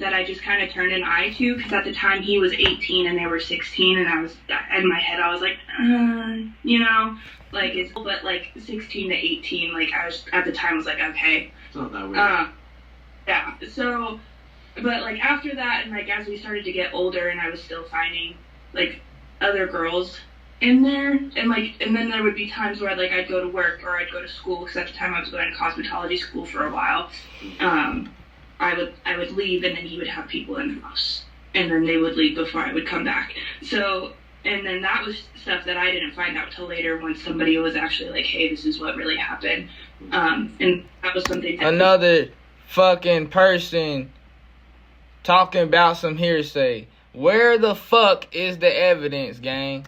that I just kind of turned an eye to, because at the time he was 18 and they were 16, and I was, in my head I was like, you know, like, it's, but like 16 to 18, like I was, at the time was like, okay. It's not that weird. Yeah, so, but like after that, and like as we started to get older and I was still finding like other girls in there, and like, and then there would be times where like I'd go to work or I'd go to school, because at the time I was going to cosmetology school for a while. I would leave, and then he would have people in the house, and then they would leave before I would come back. So, and then that was stuff that I didn't find out till later, when somebody was actually like, hey, this is what really happened. And that was something that another fucking person talking about some hearsay. Where the fuck is the evidence, gang?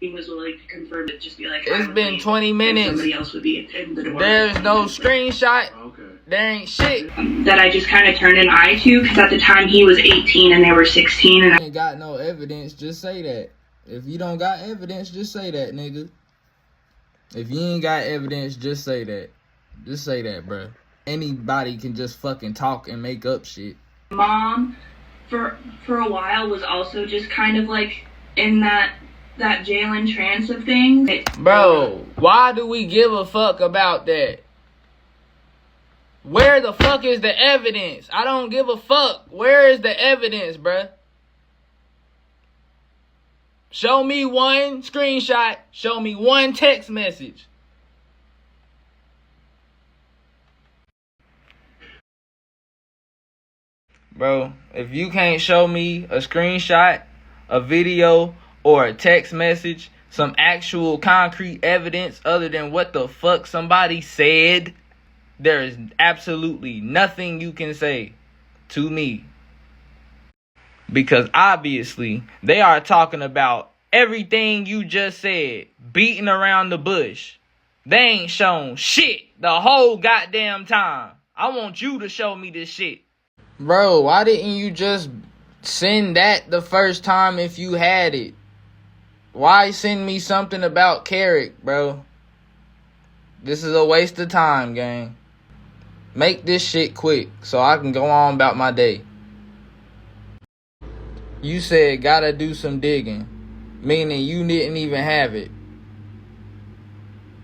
he was willing to confirm it, just be like, it's been 20 minutes. Somebody else would be in the door. There's no screenshot. Okay. There ain't shit. That I just kind of turned an eye to, because at the time he was 18 and they were 16. And I ain't got no evidence, just say that. If you don't got evidence, just say that, nigga. If you ain't got evidence, just say that. Just say that, bro. Anybody can just fucking talk and make up shit. Mom, for a while, was also just kind of like in that Jalen trance of things. Bro, why do we give a fuck about that? Where the fuck is the evidence? I don't give a fuck. Where is the evidence, bruh? Show me one screenshot. Show me one text message. Bro, if you can't show me a screenshot, a video, or a text message, some actual concrete evidence other than what the fuck somebody said, there is absolutely nothing you can say to me. Because obviously, they are talking about everything you just said, beating around the bush. They ain't shown shit the whole goddamn time. I want you to show me this shit. Bro, why didn't you just send that the first time if you had it? Why send me something about Carrick, bro? This is a waste of time, gang. Make this shit quick so I can go on about my day. You said gotta do some digging, meaning you didn't even have it.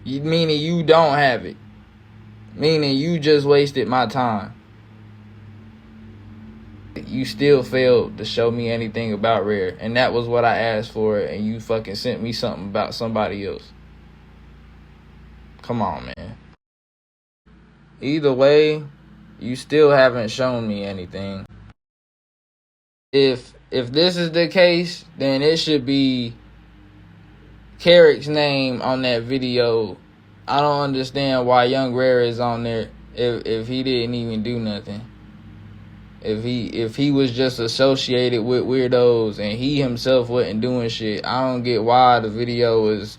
Meaning you don't have it. Meaning you just wasted my time. You still failed to show me anything about Rare, and that was what I asked for, and you fucking sent me something about somebody else. Come on, man. Either way, you still haven't shown me anything. If this is the case, then it should be Carrick's name on that video. I don't understand why Young Rare is on there if he didn't even do nothing. If he was just associated with weirdos and he himself wasn't doing shit, I don't get why the video is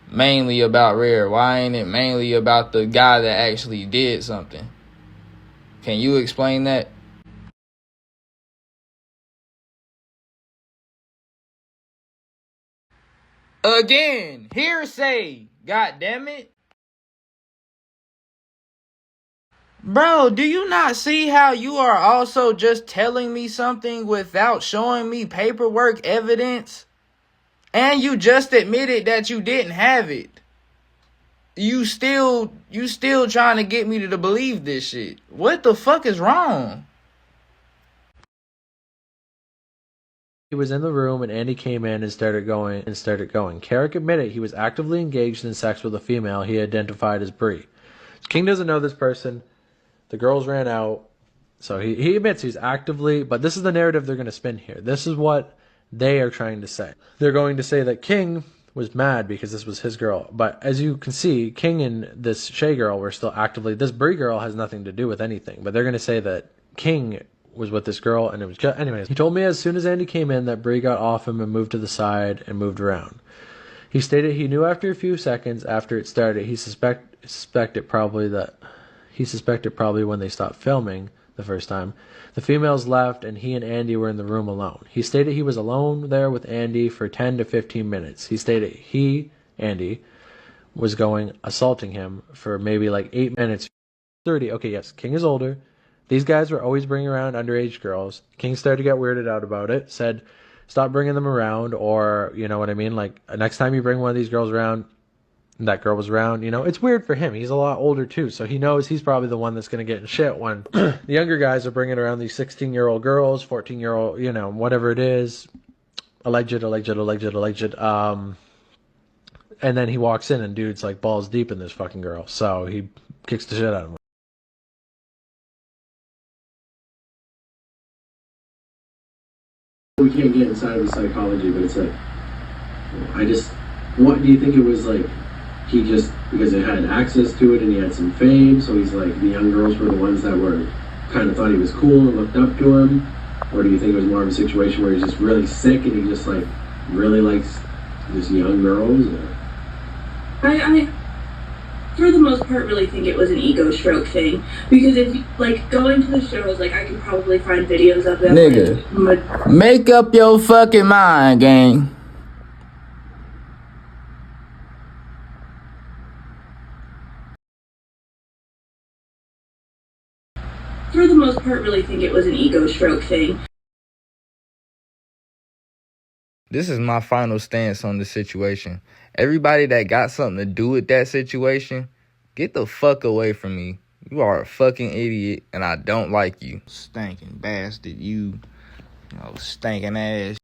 mainly about Rare. Why ain't it mainly about the guy that actually did something? Can you explain that? Again, hearsay. God damn it. Bro, do you not see how you are also just telling me something without showing me paperwork evidence? And you just admitted that you didn't have it. You still trying to get me to believe this shit. What the fuck is wrong? He was in the room and Andy came in and started going. Carrick admitted he was actively engaged in sex with a female he identified as Bree. King doesn't know this person. The girls ran out. So he admits he's actively, but this is the narrative they're going to spin here. This is what they are trying to say. They're going to say that King was mad because this was his girl. But as you can see, King and this Shay girl were still actively, this Bree girl has nothing to do with anything. But they're going to say that King was with this girl and it was just, anyways. He told me as soon as Andy came in that Bree got off him and moved to the side and moved around. He stated he knew after a few seconds after it started, he suspected probably when they stopped filming the first time, the females left and he and Andy were in the room alone. He stated he was alone there with Andy for 10 to 15 minutes. He stated Andy, was assaulting him for maybe like 8 minutes. 30, okay, yes, King is older. These guys were always bringing around underage girls. King started to get weirded out about it, said, stop bringing them around, or, you know what I mean? Like, next time you bring one of these girls around, that girl was around, you know, it's weird for him. He's a lot older too, so he knows he's probably the one that's going to get in shit when the younger guys are bringing around these 16-year-old girls, 14-year-old, you know, whatever it is, alleged. And then he walks in and dude's like balls deep in this fucking girl, so he kicks the shit out of him. We can't get inside of the psychology, but it's like, what do you think it was like? He just, because he had access to it and he had some fame, so he's like, the young girls were the ones that were kind of thought he was cool and looked up to him? Or do you think it was more of a situation where he's just really sick and he just like really likes just young girls? Or? I for the most part really think it was an ego stroke thing, because if like going to the shows, like I could probably find videos of them. Nigga, like, make up your fucking mind, gang. for the most part really think it was an ego stroke thing. This is my final stance on the situation. Everybody that got something to do with that situation, get the fuck away from me. You are a fucking idiot, and I don't like you. Stinking bastard, you know, stinking ass.